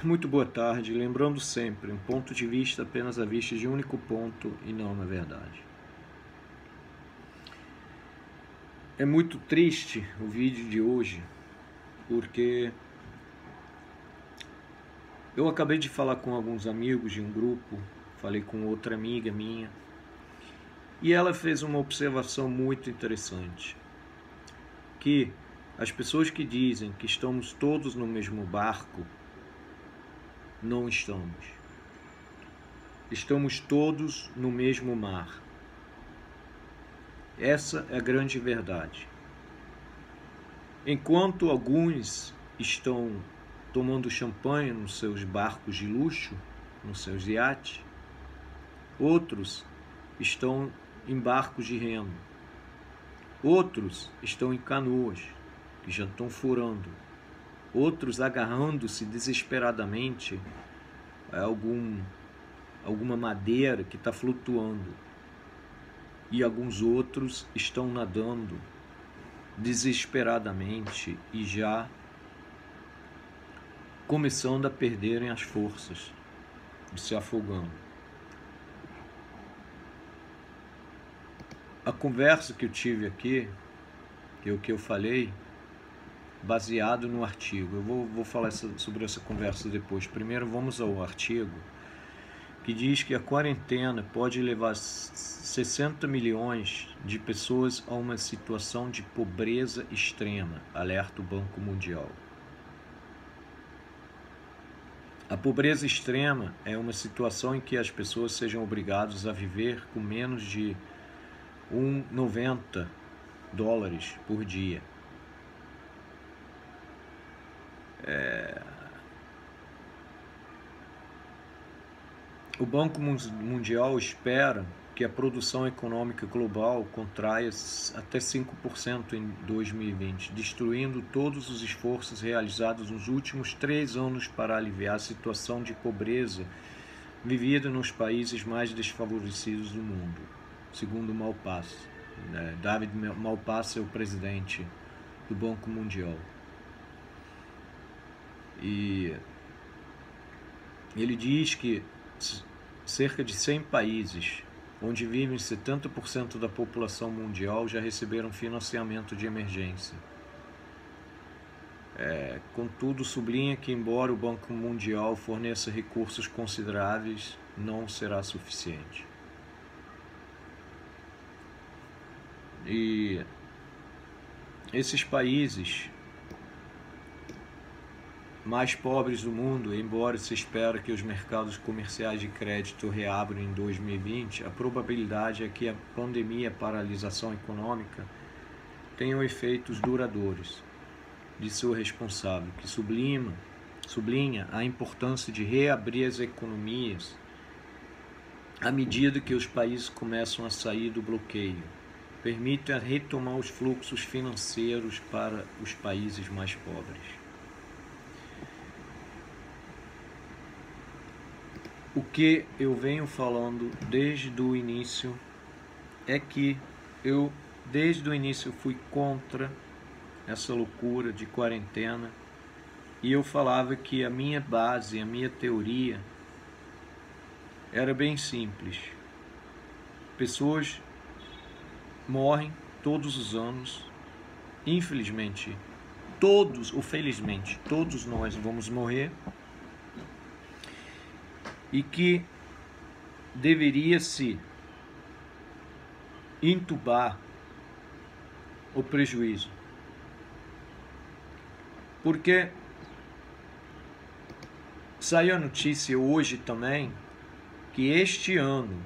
Muito boa tarde. Lembrando sempre, um ponto de vista apenas a vista de um único ponto e não na verdade. É muito triste o vídeo de hoje, porque eu acabei de falar com alguns amigos de um grupo, falei com outra amiga minha, e ela fez uma observação muito interessante, que as pessoas que dizem que estamos todos no mesmo barco, não estamos. Estamos todos no mesmo mar. Essa é a grande verdade. Enquanto alguns estão tomando champanhe nos seus barcos de luxo, nos seus iates, outros estão em barcos de remo, outros estão em canoas, que já estão furando, outros agarrando-se desesperadamente a alguma madeira que está flutuando, e alguns outros estão nadando desesperadamente e já começando a perderem as forças, e se afogando. A conversa que eu tive aqui, que é o que eu falei, baseado no artigo. Eu vou falar sobre essa conversa depois. Primeiro vamos ao artigo, que diz que a quarentena pode levar 60 milhões de pessoas a uma situação de pobreza extrema, alerta o Banco Mundial. A pobreza extrema é uma situação em que as pessoas sejam obrigadas a viver com menos de $1,90 por dia. O Banco Mundial espera que a produção econômica global contraia até 5% em 2020, destruindo todos os esforços realizados nos últimos 3 anos para aliviar a situação de pobreza vivida nos países mais desfavorecidos do mundo, segundo Malpass. David Malpass é o presidente do Banco Mundial. E ele diz que cerca de 100 países, onde vivem 70% da população mundial, já receberam financiamento de emergência. Contudo, sublinha que, embora o Banco Mundial forneça recursos consideráveis, não será suficiente. E esses países mais pobres do mundo, embora se espera que os mercados comerciais de crédito reabram em 2020, a probabilidade é que a pandemia e a paralisação econômica tenham efeitos duradouros, disse o responsável, que sublinha a importância de reabrir as economias à medida que os países começam a sair do bloqueio, permite retomar os fluxos financeiros para os países mais pobres. O que eu venho falando desde o início é que eu, desde o início, fui contra essa loucura de quarentena, e eu falava que a minha base, a minha teoria era bem simples. Pessoas morrem todos os anos, infelizmente, todos, ou felizmente, todos nós vamos morrer, e que deveria-se entubar o prejuízo. Porque saiu a notícia hoje também que este ano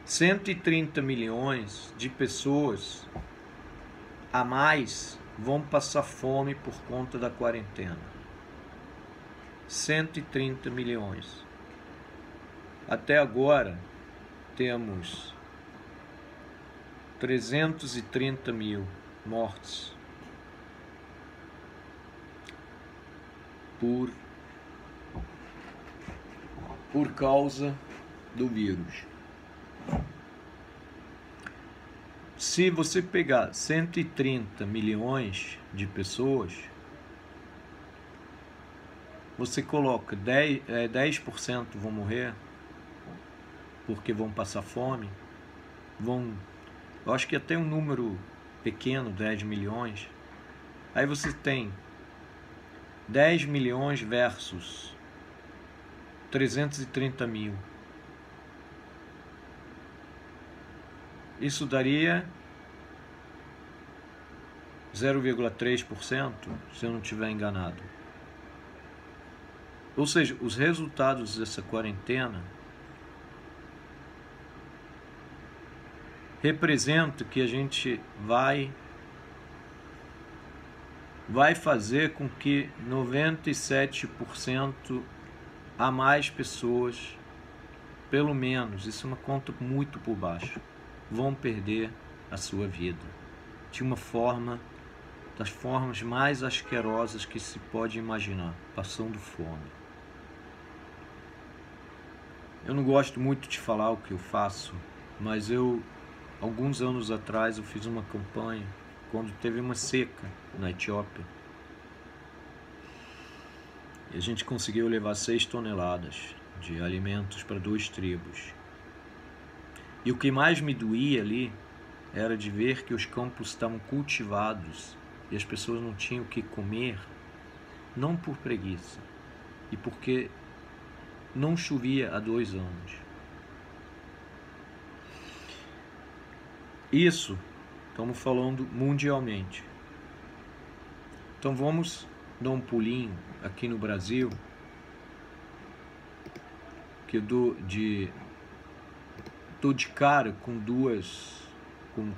130 milhões de pessoas a mais vão passar fome por conta da quarentena. 130 milhões. Até agora temos 330 mil mortes por causa do vírus. Se você pegar 130 milhões de pessoas você coloca 10% vão morrer porque vão passar fome, eu acho que até um número pequeno, 10 milhões, aí você tem 10 milhões versus 330 mil. Isso daria 0,3%, se eu não estiver enganado. Ou seja, os resultados dessa quarentena representam que a gente vai fazer com que 97% a mais pessoas, pelo menos, isso é uma conta muito por baixo, vão perder a sua vida de uma forma, das formas mais asquerosas que se pode imaginar, passando fome. Eu não gosto muito de falar o que eu faço, mas alguns anos atrás, eu fiz uma campanha quando teve uma seca na Etiópia. E a gente conseguiu levar 6 toneladas de alimentos para 2 tribos. E o que mais me doía ali era de ver que os campos estavam cultivados e as pessoas não tinham o que comer, não por preguiça, e porque não chovia há 2 anos. Isso, estamos falando mundialmente. Então vamos dar um pulinho aqui no Brasil, que eu tô de cara com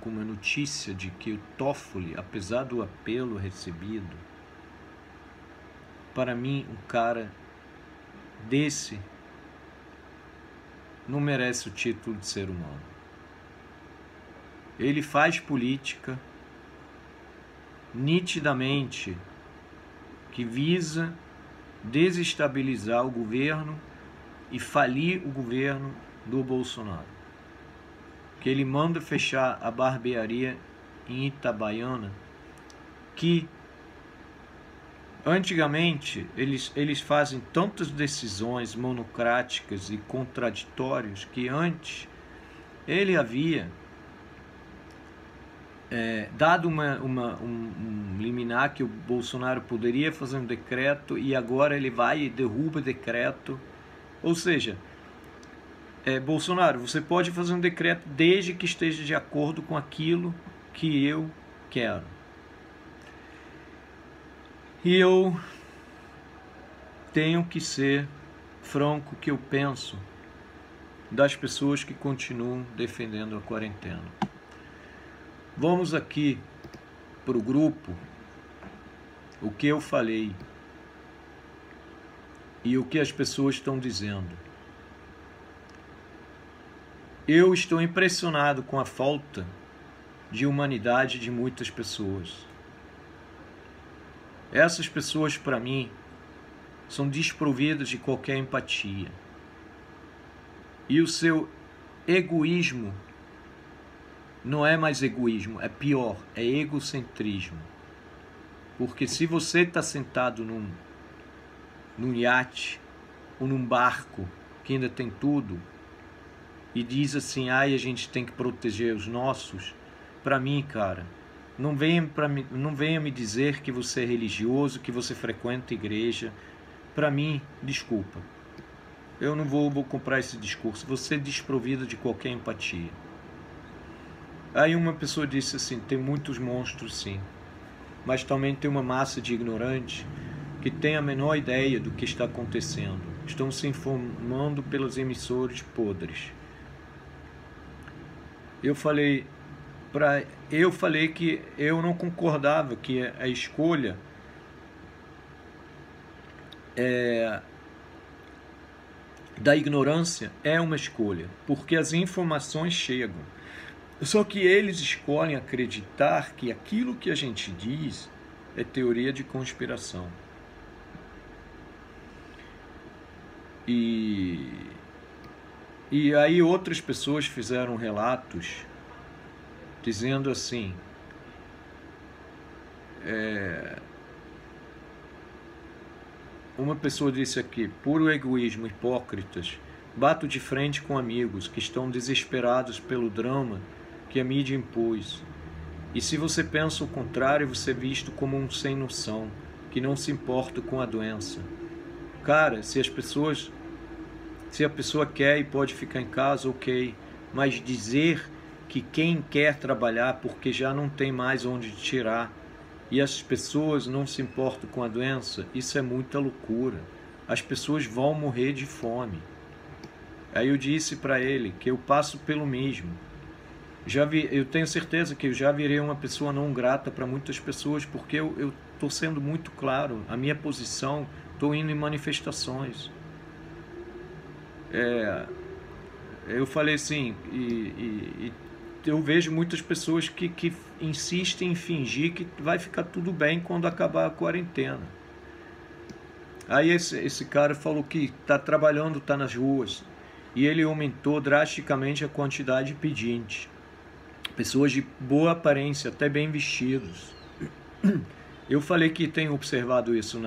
uma notícia de que o Toffoli, apesar do apelo recebido, para mim um cara desse não merece o título de ser humano. Ele faz política nitidamente que visa desestabilizar o governo e falir o governo do Bolsonaro. Que ele manda fechar a barbearia em Itabaiana, que antigamente eles fazem tantas decisões monocráticas e contraditórias que antes ele havia dado um liminar que o Bolsonaro poderia fazer um decreto e agora ele vai e derruba o decreto. Ou seja, Bolsonaro, você pode fazer um decreto desde que esteja de acordo com aquilo que eu quero. E eu tenho que ser franco que eu penso das pessoas que continuam defendendo a quarentena. Vamos aqui para o grupo, o que eu falei e o que as pessoas estão dizendo. Eu estou impressionado com a falta de humanidade de muitas pessoas. Essas pessoas, para mim, são desprovidas de qualquer empatia. E o seu egoísmo não é mais egoísmo, é pior, é egocentrismo. Porque se você está sentado num iate ou num barco que ainda tem tudo e diz assim, a gente tem que proteger os nossos, para mim, cara, não venha me dizer que você é religioso, que você frequenta a igreja. Para mim, desculpa, eu não vou comprar esse discurso. Você é desprovido de qualquer empatia. Aí uma pessoa disse assim, tem muitos monstros sim, mas também tem uma massa de ignorantes que tem a menor ideia do que está acontecendo. Estão se informando pelas emissoras podres. Eu falei que eu não concordava que a escolha da ignorância é uma escolha, porque as informações chegam. Só que eles escolhem acreditar que aquilo que a gente diz é teoria de conspiração. E aí outras pessoas fizeram relatos dizendo assim, uma pessoa disse aqui, puro egoísmo, hipócritas. Bato de frente com amigos que estão desesperados pelo drama que a mídia impôs. E se você pensa o contrário, você é visto como um sem noção, que não se importa com a doença. Cara, se a pessoa quer e pode ficar em casa, ok. Mas dizer que quem quer trabalhar porque já não tem mais onde tirar e as pessoas não se importam com a doença, isso é muita loucura. As pessoas vão morrer de fome. Aí eu disse para ele que eu passo pelo mesmo. Eu tenho certeza que eu já virei uma pessoa não grata para muitas pessoas, porque eu estou sendo muito claro, a minha posição, estou indo em manifestações. Eu falei assim, e eu vejo muitas pessoas que insistem em fingir que vai ficar tudo bem quando acabar a quarentena. Aí esse cara falou que está trabalhando, está nas ruas, e ele aumentou drasticamente a quantidade de pedintes. Pessoas de boa aparência, até bem vestidos. Eu falei que tenho observado isso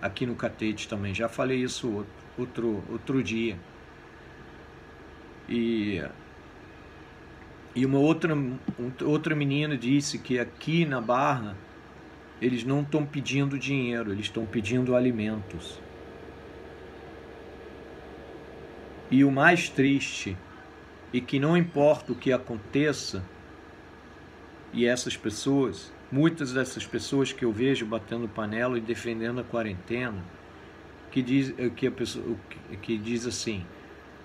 aqui no Catete também, já falei isso outro dia. E uma outra menina disse que aqui na Barra eles não estão pedindo dinheiro, eles estão pedindo alimentos. E o mais triste é que não importa o que aconteça, e essas pessoas, muitas dessas pessoas que eu vejo batendo panela e defendendo a quarentena, que diz assim,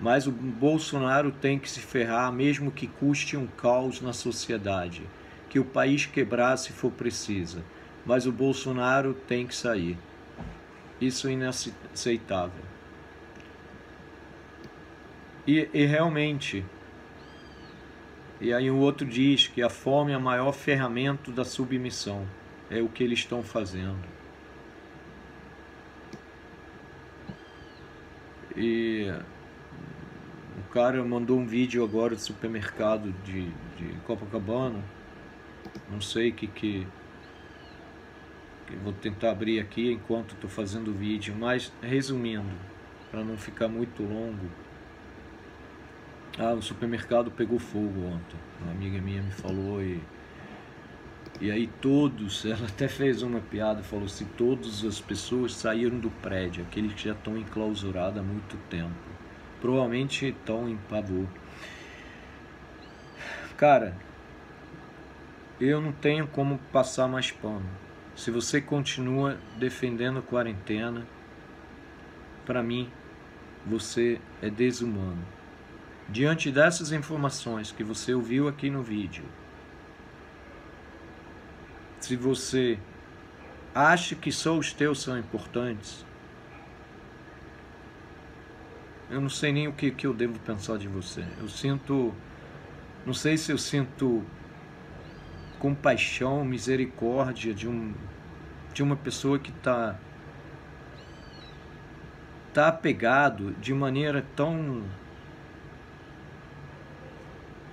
mas o Bolsonaro tem que se ferrar mesmo que custe um caos na sociedade, que o país quebrar se for preciso, mas o Bolsonaro tem que sair. Isso é inaceitável. E realmente, e aí o outro diz que a fome é a maior ferramenta da submissão. É o que eles estão fazendo. E o cara mandou um vídeo agora do supermercado de Copacabana. Não sei que vou tentar abrir aqui enquanto estou fazendo o vídeo. Mas resumindo, para não ficar muito longo. O supermercado pegou fogo ontem. Uma amiga minha me falou e aí todos, ela até fez uma piada, falou assim, todas as pessoas saíram do prédio, aqueles que já estão enclausurados há muito tempo. Provavelmente estão em pavor. Cara, eu não tenho como passar mais pano. Se você continua defendendo a quarentena, para mim, você é desumano. Diante dessas informações que você ouviu aqui no vídeo, se você acha que só os teus são importantes, eu não sei nem o que eu devo pensar de você. Eu sinto, não sei se eu sinto compaixão, misericórdia de uma pessoa que está apegado de maneira tão,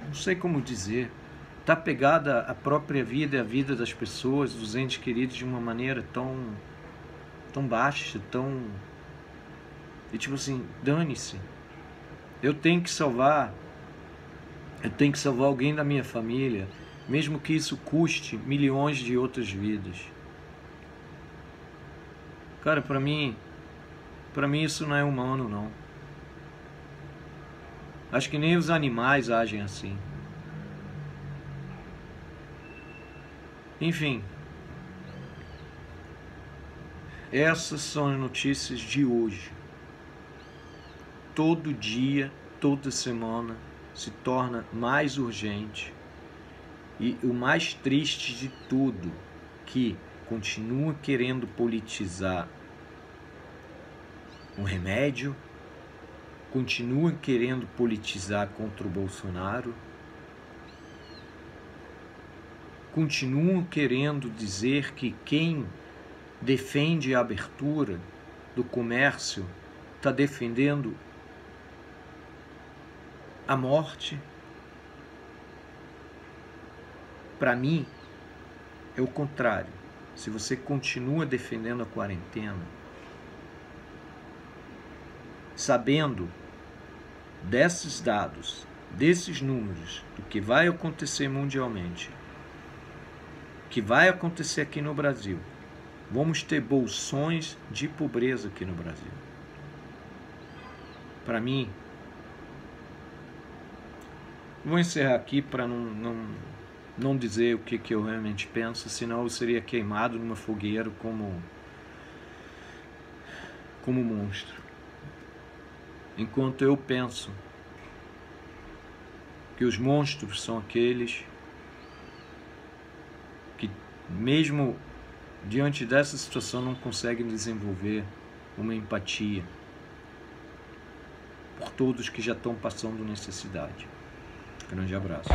não sei como dizer, está apegada à própria vida e à vida das pessoas, dos entes queridos, de uma maneira tão baixa, e tipo assim, dane-se, eu tenho que salvar alguém da minha família, mesmo que isso custe milhões de outras vidas. Cara, para mim isso não é humano, não. Acho que nem os animais agem assim. Enfim, essas são as notícias de hoje. Todo dia, toda semana se torna mais urgente. E o mais triste de tudo, que continua querendo politizar um remédio, continua querendo politizar contra o Bolsonaro, continuam querendo dizer que quem defende a abertura do comércio está defendendo a morte. Para mim, é o contrário. Se você continua defendendo a quarentena, sabendo desses dados, desses números, do que vai acontecer mundialmente, que vai acontecer aqui no Brasil, vamos ter bolsões de pobreza aqui no Brasil. Para mim, vou encerrar aqui para não dizer o que eu realmente penso, senão eu seria queimado numa fogueira como monstro. Enquanto eu penso que os monstros são aqueles que, mesmo diante dessa situação, não conseguem desenvolver uma empatia por todos que já estão passando necessidade. Grande abraço.